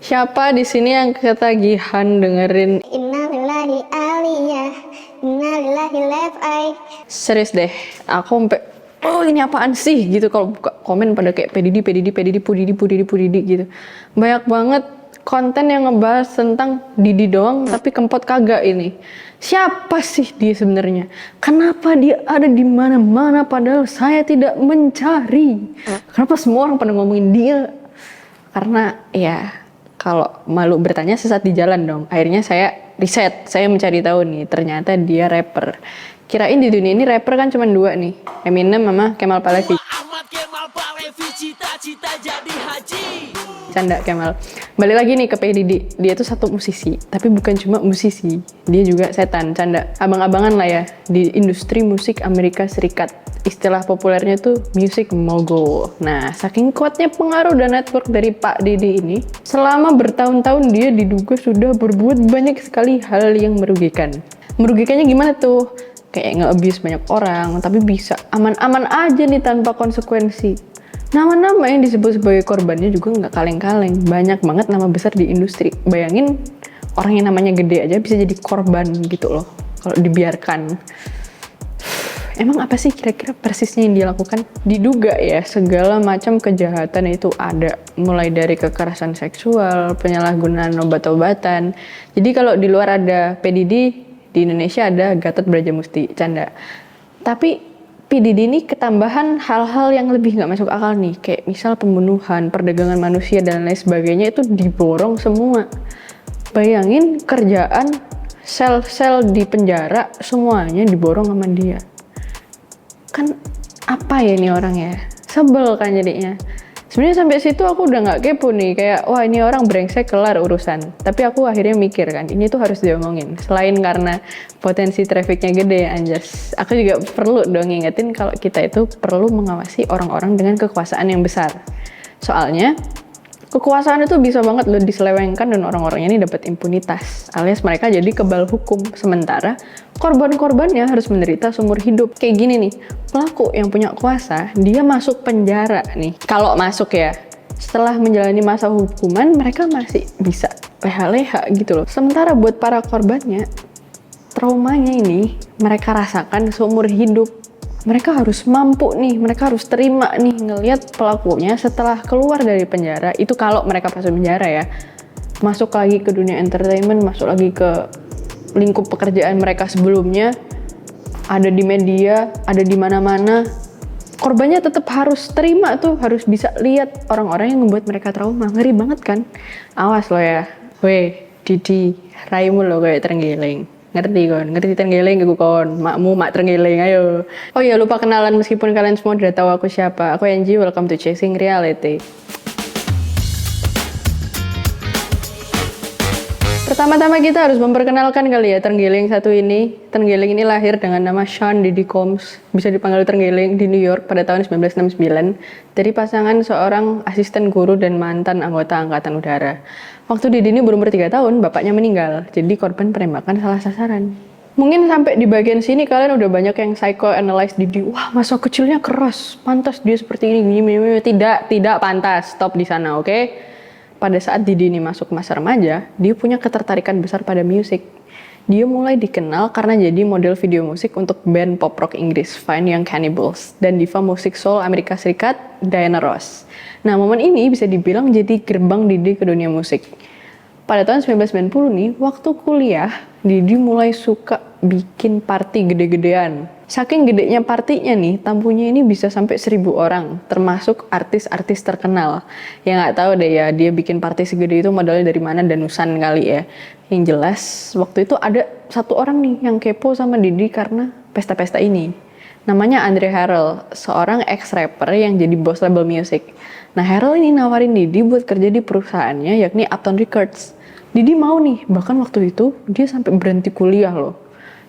Siapa di sini yang ketagihan dengerin? Innalillahi aliyah, innalillahi left eye. Serius deh, aku sampai oh ini apaan sih gitu kalau buka komen pada kayak PDD Pudidi gitu. Banyak banget konten yang ngebahas tentang Didi doang tapi Kempot kagak ini. Siapa sih dia sebenarnya? Kenapa dia ada di mana-mana padahal saya tidak mencari? Kenapa semua orang pada ngomongin dia? Karena ya kalau malu bertanya sesat di jalan dong. Akhirnya saya riset, saya mencari tahu nih, ternyata dia rapper. Kirain di dunia ini rapper kan cuma dua nih, Eminem sama Kemal Palevi. Cita-cita jadi haji. Canda Kemal. Balik lagi nih ke P. Didi. Dia tuh satu musisi, tapi bukan cuma musisi. Dia juga setan, canda. Abang-abangan lah ya di industri musik Amerika Serikat. Istilah populernya tuh music mogul. Nah, saking kuatnya pengaruh dan network dari Pak Didi ini, selama bertahun-tahun dia diduga sudah berbuat banyak sekali hal yang merugikan. Merugikannya gimana tuh? Kayak nge-abuse banyak orang, tapi bisa aman-aman aja nih tanpa konsekuensi. Nama-nama yang disebut sebagai korbannya juga nggak kaleng-kaleng. Banyak banget nama besar di industri. Bayangin orang yang namanya gede aja bisa jadi korban gitu loh kalau dibiarkan. Emang apa sih kira-kira persisnya yang dilakukan? Diduga ya segala macam kejahatan itu ada. Mulai dari kekerasan seksual, penyalahgunaan obat-obatan. Jadi kalau di luar ada PDD, di Indonesia ada Gatot Brajamusti, canda. Tapi PDD ini ketambahan hal-hal yang lebih nggak masuk akal nih, kayak misal pembunuhan, perdagangan manusia, dan lain sebagainya itu diborong semua. Bayangin kerjaan, sel-sel di penjara, semuanya diborong sama dia. Kan apa ya ini orang ya? Sebel kan jadinya. Sebenarnya sampai situ aku udah nggak kepo nih, kayak wah ini orang brengsek kelar urusan. Tapi aku akhirnya mikir kan, ini tuh harus diomongin. Selain karena potensi trafficnya gede ya anjas, aku juga perlu dong ngingetin kalau kita itu perlu mengawasi orang-orang dengan kekuasaan yang besar. Soalnya kekuasaan itu bisa banget loh diselewengkan dan orang-orangnya ini dapat impunitas, alias mereka jadi kebal hukum. Sementara korban-korbannya harus menderita seumur hidup. Kayak gini nih, pelaku yang punya kuasa, dia masuk penjara nih. Kalau masuk ya, setelah menjalani masa hukuman, mereka masih bisa leha-leha gitu loh. Sementara buat para korbannya, traumanya ini mereka rasakan seumur hidup. Mereka harus mampu nih, mereka harus terima nih ngelihat pelakunya setelah keluar dari penjara. Itu kalau mereka masuk penjara ya, masuk lagi ke dunia entertainment, masuk lagi ke lingkup pekerjaan mereka sebelumnya, ada di media, ada di mana-mana. Korbannya tetap harus terima tuh, harus bisa lihat orang-orang yang membuat mereka trauma. Ngeri banget kan? Awas lo ya, weh Didi, raimu lo kayak terenggiling. Ngerti kon, ngerti terenggiling ke kon, makmu mak terenggiling, ayo. Oh iya, lupa kenalan meskipun kalian semua udah tahu aku siapa. Aku Angie, welcome to Chasing Reality. Pertama-tama kita harus memperkenalkan kali ya terenggiling satu ini. Terenggiling ini lahir dengan nama Sean Diddy Combs, bisa dipanggil terenggiling, di New York pada tahun 1969 dari pasangan seorang asisten guru dan mantan anggota Angkatan Udara. Waktu Diddy ini berumur 3 tahun, bapaknya meninggal, jadi korban penembakan salah sasaran. Mungkin sampai di bagian sini kalian udah banyak yang psychoanalyze Diddy. Wah, masa kecilnya keras, pantas dia seperti ini. Tidak pantas, stop di sana, oke? Pada saat Didi ini masuk masa remaja, dia punya ketertarikan besar pada musik. Dia mulai dikenal karena jadi model video musik untuk band pop rock Inggris Fine Young Cannibals dan diva musik soul Amerika Serikat Diana Ross. Nah, momen ini bisa dibilang jadi gerbang Didi ke dunia musik. Pada tahun 1990 nih, waktu kuliah, Didi mulai suka bikin party gede-gedean. Saking gedenya partinya nih, tamunya ini bisa sampai 1.000 orang, termasuk artis-artis terkenal. Ya nggak tahu deh ya, dia bikin party segede itu modalnya dari mana, danusan kali ya. Yang jelas, waktu itu ada satu orang nih yang kepo sama Didi karena pesta-pesta ini. Namanya Andre Harrell, seorang ex-rapper yang jadi bos label musik. Nah, Harrell ini nawarin Didi buat kerja di perusahaannya, yakni Uptown Records. Didi mau nih, bahkan waktu itu dia sampai berhenti kuliah loh.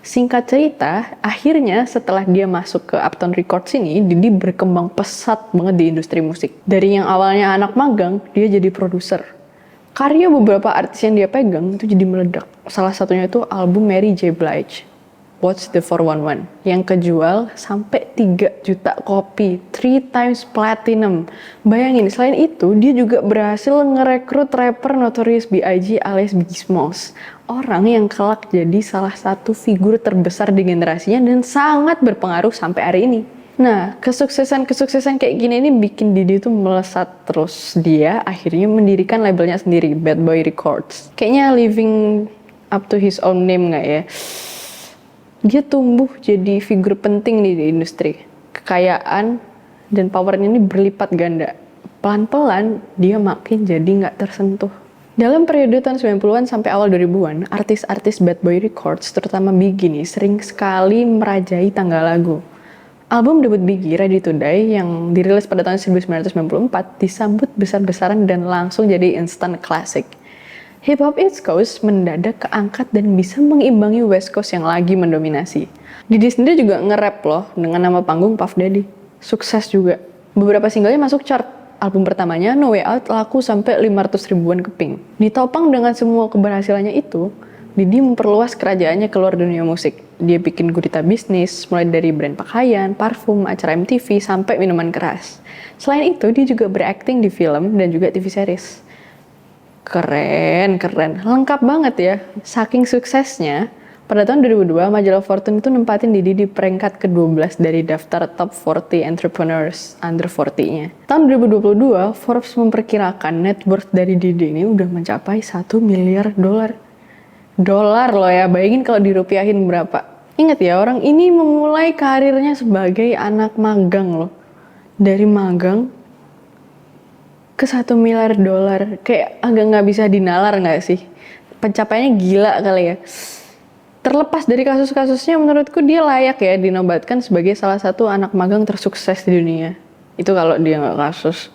Singkat cerita, akhirnya setelah dia masuk ke Uptown Records ini, Didi berkembang pesat banget di industri musik. Dari yang awalnya anak magang, dia jadi produser. Karya beberapa artis yang dia pegang itu jadi meledak. Salah satunya itu album Mary J. Blige. Watch the 411 yang kejual sampai 3 juta kopi, 3 times platinum. Bayangin, selain itu dia juga berhasil ngerekrut rapper Notorious B.I.G. alias Biggie Smalls, orang yang kelak jadi salah satu figur terbesar di generasinya dan sangat berpengaruh sampai hari ini. Nah, kesuksesan kayak gini ini bikin Diddy tuh melesat terus. Dia akhirnya mendirikan labelnya sendiri, Bad Boy Records. Kayaknya living up to his own name nggak ya? Dia tumbuh jadi figur penting nih di industri. Kekayaan dan powernya ini berlipat ganda. Pelan-pelan dia makin jadi nggak tersentuh. Dalam periode tahun 90-an sampai awal 2000-an, artis-artis Bad Boy Records, terutama Biggie nih, sering sekali merajai tangga lagu. Album debut Biggie, Ready to Die, yang dirilis pada tahun 1994, disambut besar-besaran dan langsung jadi instant classic. Hip Hop East Coast mendadak keangkat dan bisa mengimbangi West Coast yang lagi mendominasi. Diddy sendiri juga nge-rap loh dengan nama panggung Puff Daddy. Sukses juga. Beberapa singlenya masuk chart. Album pertamanya, No Way Out, laku sampai 500 ribuan keping. Ditopang dengan semua keberhasilannya itu, Diddy memperluas kerajaannya keluar dunia musik. Dia bikin gurita bisnis, mulai dari brand pakaian, parfum, acara MTV, sampai minuman keras. Selain itu, dia juga berakting di film dan juga TV series. Keren. Lengkap banget ya. Saking suksesnya, pada tahun 2002, majalah Fortune itu nempatin Diddy di peringkat ke-12 dari daftar top 40 entrepreneurs under 40-nya. Tahun 2022, Forbes memperkirakan net worth dari Diddy ini udah mencapai 1 miliar dolar. Dolar loh ya, bayangin kalau dirupiahin berapa. Ingat ya, orang ini memulai karirnya sebagai anak magang loh. Dari magang ke 1 miliar dolar, kayak agak nggak bisa dinalar nggak sih? Pencapaiannya gila kali ya. Terlepas dari kasus-kasusnya, menurutku dia layak ya dinobatkan sebagai salah satu anak magang tersukses di dunia. Itu kalau dia nggak kasus.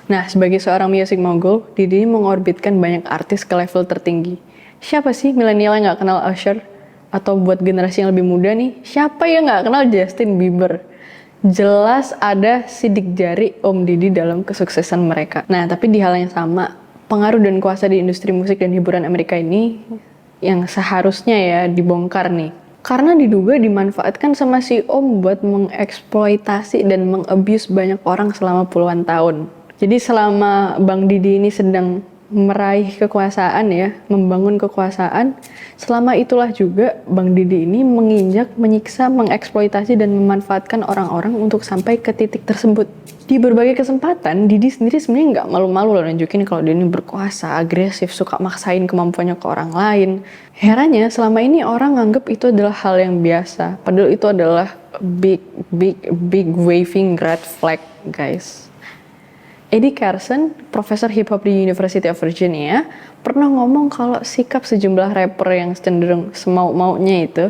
Nah, sebagai seorang music mogul, Diddy mengorbitkan banyak artis ke level tertinggi. Siapa sih milenial yang nggak kenal Usher? Atau buat generasi yang lebih muda nih, siapa yang nggak kenal Justin Bieber? Jelas ada sidik jari Om Diddy dalam kesuksesan mereka. Nah, tapi di hal yang sama, pengaruh dan kuasa di industri musik dan hiburan Amerika ini yang seharusnya ya dibongkar nih. Karena diduga dimanfaatkan sama si Om buat mengeksploitasi dan mengabuse banyak orang selama puluhan tahun. Jadi selama Bang Diddy ini sedang meraih kekuasaan ya, membangun kekuasaan, selama itulah juga Bang Diddy ini menginjak, menyiksa, mengeksploitasi dan memanfaatkan orang-orang untuk sampai ke titik tersebut. Di berbagai kesempatan, Diddy sendiri sebenarnya nggak malu-malu loh nunjukin kalau dia ini berkuasa, agresif, suka maksain kemampuannya ke orang lain. Herannya, selama ini orang nganggep itu adalah hal yang biasa, padahal itu adalah big waving red flag, guys. Eddie Carson, profesor hip hop di University of Virginia, pernah ngomong kalau sikap sejumlah rapper yang cenderung semau-maunya itu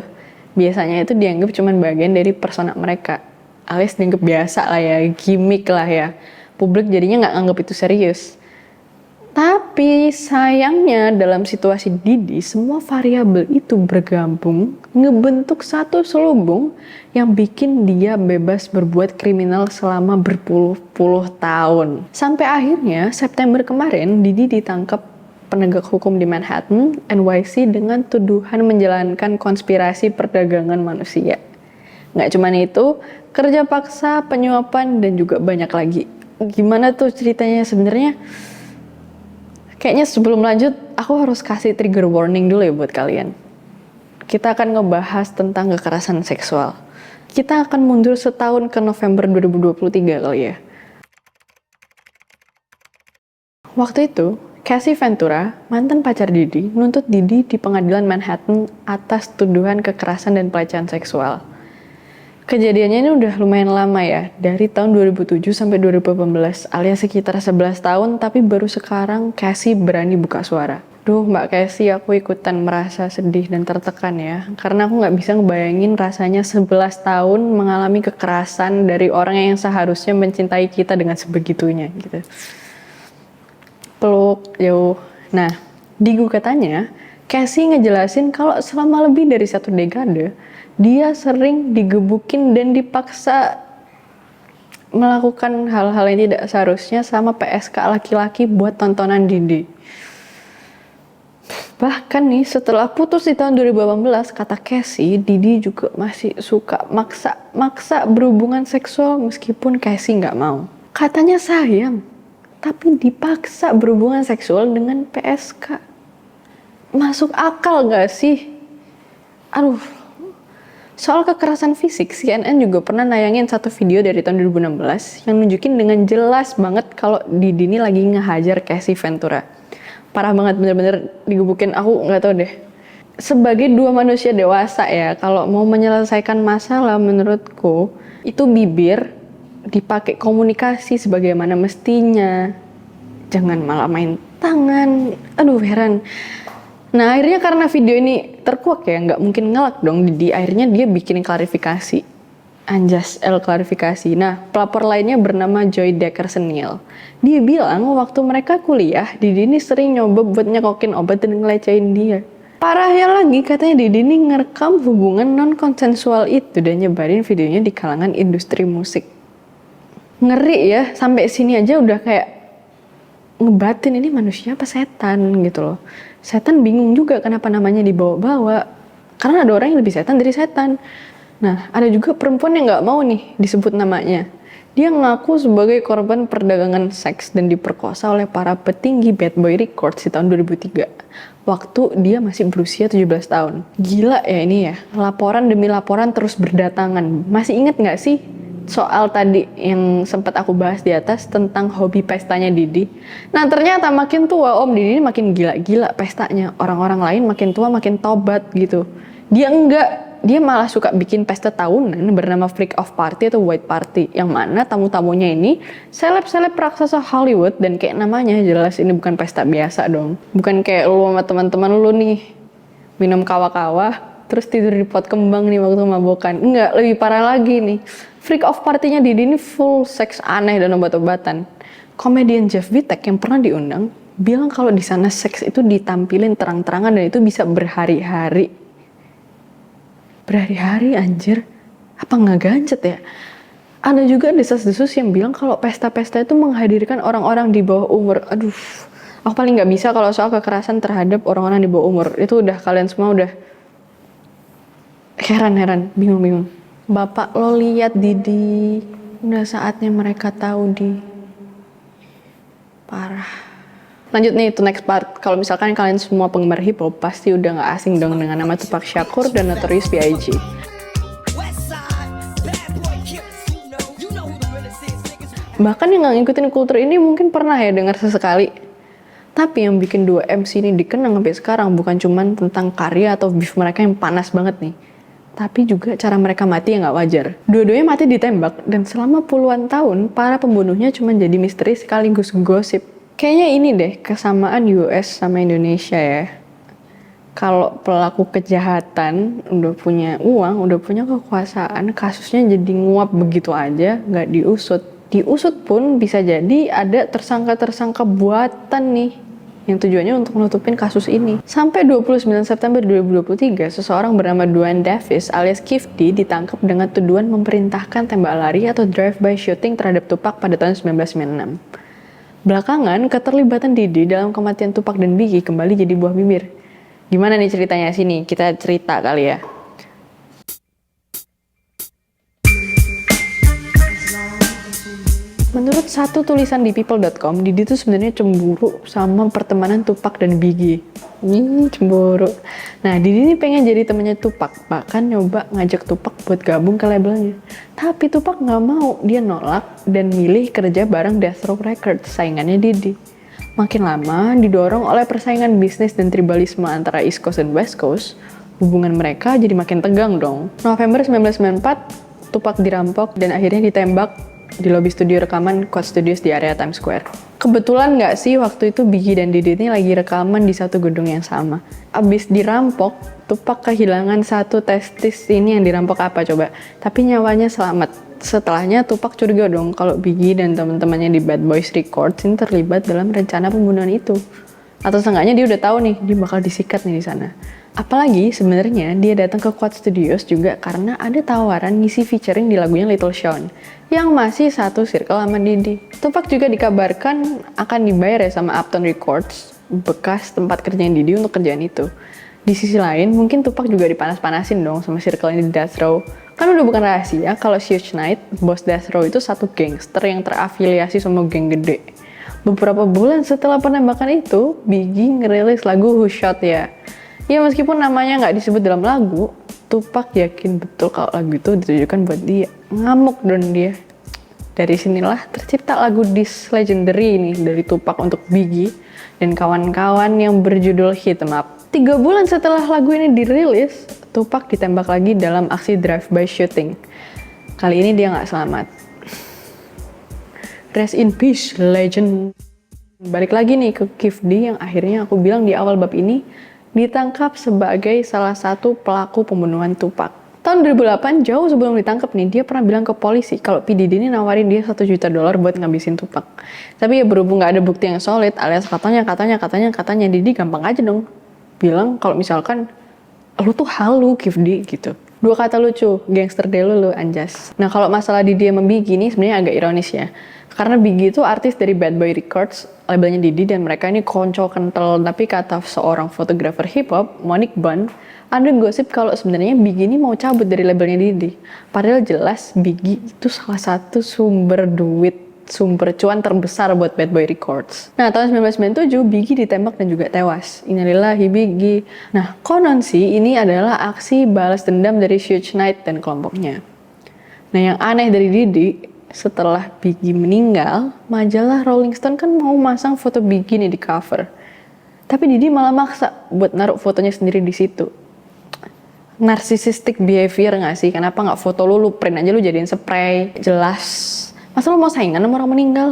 biasanya itu dianggap cuma bagian dari persona mereka, alias dianggap biasa lah ya, gimmick lah ya. Publik jadinya nggak anggap itu serius. Tapi sayangnya dalam situasi Diddy, semua variabel itu bergabung ngebentuk satu selubung yang bikin dia bebas berbuat kriminal selama berpuluh-puluh tahun. Sampai akhirnya September kemarin Diddy ditangkap penegak hukum di Manhattan, NYC dengan tuduhan menjalankan konspirasi perdagangan manusia. Nggak cuma itu, kerja paksa, penyuapan, dan juga banyak lagi. Gimana tuh ceritanya sebenarnya? Kayaknya sebelum lanjut, aku harus kasih trigger warning dulu ya buat kalian. Kita akan ngebahas tentang kekerasan seksual. Kita akan mundur setahun ke November 2023 kali ya. Waktu itu, Cassie Ventura, mantan pacar Diddy, nuntut Diddy di pengadilan Manhattan atas tuduhan kekerasan dan pelecehan seksual. Kejadiannya ini udah lumayan lama ya, dari tahun 2007 sampai 2018, alias sekitar 11 tahun, tapi baru sekarang Cassie berani buka suara. Duh Mbak Cassie, aku ikutan merasa sedih dan tertekan ya, karena aku nggak bisa ngebayangin rasanya 11 tahun mengalami kekerasan dari orang yang seharusnya mencintai kita dengan sebegitunya gitu. Peluk, jauh. Nah, di gugatannya, Cassie ngejelasin kalau selama lebih dari 1 dekade, dia sering digebukin dan dipaksa melakukan hal-hal yang tidak seharusnya sama PSK laki-laki buat tontonan Diddy. Bahkan nih setelah putus di tahun 2018, kata Casey, Didi juga masih suka maksa berhubungan seksual meskipun Casey nggak mau. Katanya sayang, tapi dipaksa berhubungan seksual dengan PSK. Masuk akal nggak sih? Aduh. Soal kekerasan fisik, CNN juga pernah nayangin satu video dari tahun 2016 yang nunjukin dengan jelas banget kalau Didi ini lagi ngehajar Casey Ventura. Parah banget, bener-bener digebukin, aku nggak tahu deh. Sebagai dua manusia dewasa ya, kalau mau menyelesaikan masalah menurutku, itu bibir dipakai komunikasi sebagaimana mestinya. Jangan malah main tangan, aduh heran. Nah akhirnya karena video ini terkuak ya, nggak mungkin ngelak dong Didi, akhirnya dia bikin klarifikasi. Anjas L klarifikasi. Nah, pelapor lainnya bernama Joy Dickerson-Neal. Dia bilang waktu mereka kuliah, Didi ini sering nyoba buat nyekokin obat dan ngelecehin dia. Parahnya lagi, katanya Didi ini ngerekam hubungan non-konsensual itu dan nyebarin videonya di kalangan industri musik. Ngeri ya, sampai sini aja udah kayak ngebatin ini manusia apa setan gitu loh. Setan bingung juga kenapa namanya dibawa-bawa. Karena ada orang yang lebih setan dari setan. Nah, ada juga perempuan yang nggak mau nih disebut namanya. Dia ngaku sebagai korban perdagangan seks dan diperkosa oleh para petinggi Bad Boy Records di tahun 2003. Waktu dia masih berusia 17 tahun. Gila ya ini ya, laporan demi laporan terus berdatangan. Masih inget nggak sih soal tadi yang sempat aku bahas di atas tentang hobi pestanya Didi? Nah ternyata makin tua Om Didi makin gila-gila pestanya. Orang-orang lain makin tua makin tobat gitu. Dia enggak. Dia malah suka bikin pesta tahunan bernama Freak of Party atau White Party, yang mana tamu-tamunya ini seleb-seleb raksasa Hollywood, dan kayak namanya jelas ini bukan pesta biasa dong. Bukan kayak lu sama teman-teman lu nih minum kawa-kawa terus tidur di pot kembang nih waktu mabokan. Enggak, lebih parah lagi nih. Freak of Party-nya Didi ini full seks aneh dan obat-obatan. Komedian Jeff Wittek yang pernah diundang bilang kalau di sana seks itu ditampilin terang-terangan dan itu bisa berhari-hari. Berhari-hari anjir, apa nggak gancet ya? Ada juga desas-desus yang bilang kalau pesta-pesta itu menghadirkan orang-orang di bawah umur. Aduh, aku paling nggak bisa kalau soal kekerasan terhadap orang-orang di bawah umur. Itu udah kalian semua udah heran-heran, bingung-bingung. Bapak lo lihat Didi, udah saatnya mereka tahu di parah. Lanjut nih to next part. Kalau misalkan kalian semua penggemar hip hop pasti udah gak asing dong dengan nama Tupac Shakur dan Notorious B.I.G. Bahkan yang gak ngikutin kultur ini mungkin pernah ya dengar sesekali. Tapi yang bikin dua MC ini dikenang sampai sekarang bukan cuman tentang karya atau beef mereka yang panas banget nih, tapi juga cara mereka mati yang gak wajar. Dua-duanya mati ditembak dan selama puluhan tahun para pembunuhnya cuma jadi misteri sekaligus gosip. Kayaknya ini deh kesamaan US sama Indonesia ya. Kalau pelaku kejahatan udah punya uang, udah punya kekuasaan, kasusnya jadi nguap begitu aja, nggak diusut. Diusut pun bisa jadi ada tersangka-tersangka buatan nih, yang tujuannya untuk menutupin kasus ini. Sampai 29 September 2023, seseorang bernama Duane Davis alias Kif D ditangkap dengan tuduhan memerintahkan tembak lari atau drive-by shooting terhadap Tupac pada tahun 1996. Belakangan, keterlibatan Didi dalam kematian Tupac dan Biggie kembali jadi buah bibir. Gimana nih ceritanya? Sini, kita cerita kali ya. Menurut satu tulisan di people.com, Didi tuh sebenarnya cemburu sama pertemanan Tupac dan Biggie. Cemburu. Nah, Didi ini pengen jadi temannya Tupac, bahkan nyoba ngajak Tupac buat gabung ke labelnya. Tapi Tupac nggak mau, dia nolak dan milih kerja bareng Death Row Records, saingannya Didi. Makin lama, didorong oleh persaingan bisnis dan tribalisme antara East Coast dan West Coast, hubungan mereka jadi makin tegang dong. November 1994, Tupac dirampok dan akhirnya ditembak di lobi studio rekaman Quad Studios di area Times Square. Kebetulan nggak sih waktu itu Biggie dan Didi ini lagi rekaman di satu gedung yang sama. Abis dirampok, Tupac kehilangan satu testis. Ini yang dirampok apa coba? Tapi nyawanya selamat. Setelahnya Tupac curiga dong kalau Biggie dan teman-temannya di Bad Boys Records ini terlibat dalam rencana pembunuhan itu. Atau seenggaknya dia udah tahu nih, dia bakal disikat nih di sana. Apalagi sebenarnya dia datang ke Quad Studios juga karena ada tawaran ngisi featuring di lagunya Little Sean yang masih satu circle sama Didi. Tupac juga dikabarkan akan dibayar ya sama Uptown Records bekas tempat kerjaan Didi untuk kerjaan itu. Di sisi lain, mungkin Tupac juga dipanas-panasin dong sama circle ini di Death Row. Kan udah bukan rahasia kalau Suge Knight, bos Death Row itu satu gangster yang terafiliasi sama geng gede. Beberapa bulan setelah penembakan itu, Biggie ngerilis lagu Who Shot Ya. Ya meskipun namanya nggak disebut dalam lagu, Tupac yakin betul kalau lagu itu ditujukan buat dia. Ngamuk dong dia. Dari sinilah tercipta lagu diss legendary ini dari Tupac untuk Biggie dan kawan-kawan yang berjudul Hit 'Em Up. 3 bulan setelah lagu ini dirilis, Tupac ditembak lagi dalam aksi drive-by shooting. Kali ini dia nggak selamat. Rest in peace, legend. Balik lagi nih ke Kif D yang akhirnya aku bilang di awal bab ini ditangkap sebagai salah satu pelaku pembunuhan Tupac. Tahun 2008, jauh sebelum ditangkap nih, dia pernah bilang ke polisi kalau P. Diddy ini nawarin dia $1 juta buat ngabisin Tupac. Tapi ya berhubung nggak ada bukti yang solid, alias katanya Diddy gampang aja dong bilang kalau misalkan lu tuh halu Kif D gitu. 2 kata lucu, gangster deh lu anjas. Nah kalau masalah Diddy sama Biggie ini sebenarnya agak ironis ya. Karena Biggie itu artis dari Bad Boy Records, labelnya Diddy, dan mereka ini konco kental. Tapi kata seorang fotografer hip hop, Monique Bunn, ada gosip kalau sebenarnya Biggie ini mau cabut dari labelnya Diddy. Padahal jelas Biggie itu salah satu sumber duit, sumber cuan terbesar buat Bad Boy Records. Nah, tahun 1997, Biggie ditembak dan juga tewas. Innalillahi Biggie. Nah, konon sih ini adalah aksi balas dendam dari Suge Knight dan kelompoknya. Nah, yang aneh dari Diddy, setelah Biggie meninggal, majalah Rolling Stone kan mau masang foto Biggie nih di cover. Tapi Diddy malah maksa buat naruh fotonya sendiri di situ. Narcissistic behavior nggak sih? Kenapa nggak foto lu print aja, lu jadiin spray? Jelas. Masa lu mau saingan sama orang meninggal?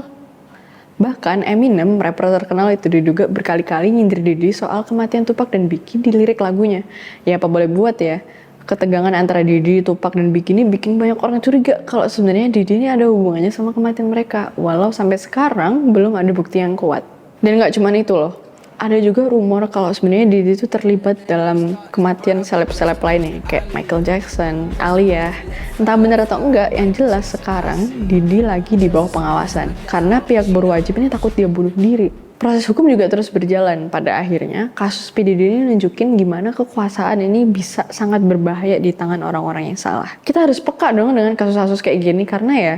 Bahkan Eminem, rapper terkenal itu diduga berkali-kali nyindir Diddy soal kematian Tupac dan Biggie di lirik lagunya. Ya apa boleh buat ya. Ketegangan antara Diddy, Tupac, dan Biggie ini bikin banyak orang curiga kalau sebenarnya Diddy ini ada hubungannya sama kematian mereka. Walau sampai sekarang belum ada bukti yang kuat. Dan nggak cuma itu loh. Ada juga rumor kalau sebenarnya Diddy itu terlibat dalam kematian seleb-seleb lainnya kayak Michael Jackson, Alia. Entah benar atau enggak, yang jelas sekarang Diddy lagi di bawah pengawasan karena pihak berwajib ini takut dia bunuh diri. Proses hukum juga terus berjalan. Pada akhirnya, kasus P. Diddy ini nunjukin gimana kekuasaan ini bisa sangat berbahaya di tangan orang-orang yang salah. Kita harus peka dong dengan kasus-kasus kayak gini karena ya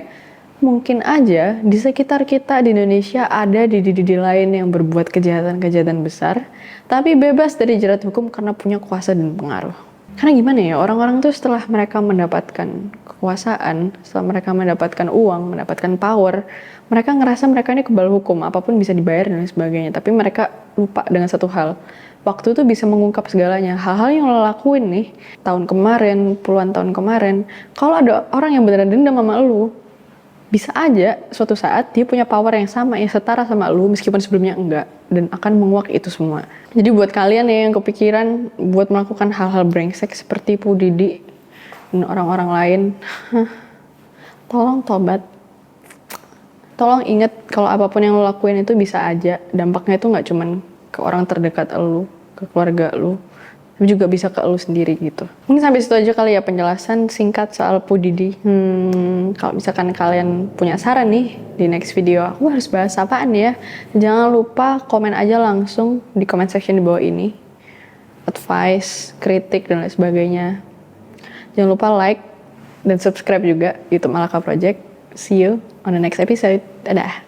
mungkin aja di sekitar kita di Indonesia ada Diddy lain yang berbuat kejahatan-kejahatan besar, tapi bebas dari jerat hukum karena punya kuasa dan pengaruh. Karena gimana ya, orang-orang tuh setelah mereka mendapatkan kekuasaan, setelah mereka mendapatkan uang, mendapatkan power, mereka ngerasa mereka ini kebal hukum, apapun bisa dibayar dan lain sebagainya. Tapi mereka lupa dengan satu hal, waktu itu bisa mengungkap segalanya. Hal-hal yang lo lakuin nih, tahun kemarin, puluhan tahun kemarin, kalau ada orang yang beneran dendam sama lo, bisa aja suatu saat dia punya power yang sama, yang setara sama lu meskipun sebelumnya enggak, dan akan menguak itu semua. Jadi buat kalian ya yang kepikiran buat melakukan hal-hal brengsek seperti P. Diddy dan orang-orang lain, tolong tobat. Tolong ingat kalau apapun yang lo lakuin itu bisa aja dampaknya itu nggak cuman ke orang terdekat lu, ke keluarga lu, tapi juga bisa ke lu sendiri gitu. Mungkin sampai situ aja kali ya penjelasan singkat soal P. Diddy. Kalau misalkan kalian punya saran nih di next video aku harus bahas apaan ya, jangan lupa komen aja langsung di comment section di bawah ini, advice, kritik dan lain sebagainya. Jangan lupa like dan subscribe juga YouTube Malaka Project. See you on the next episode. Dadah.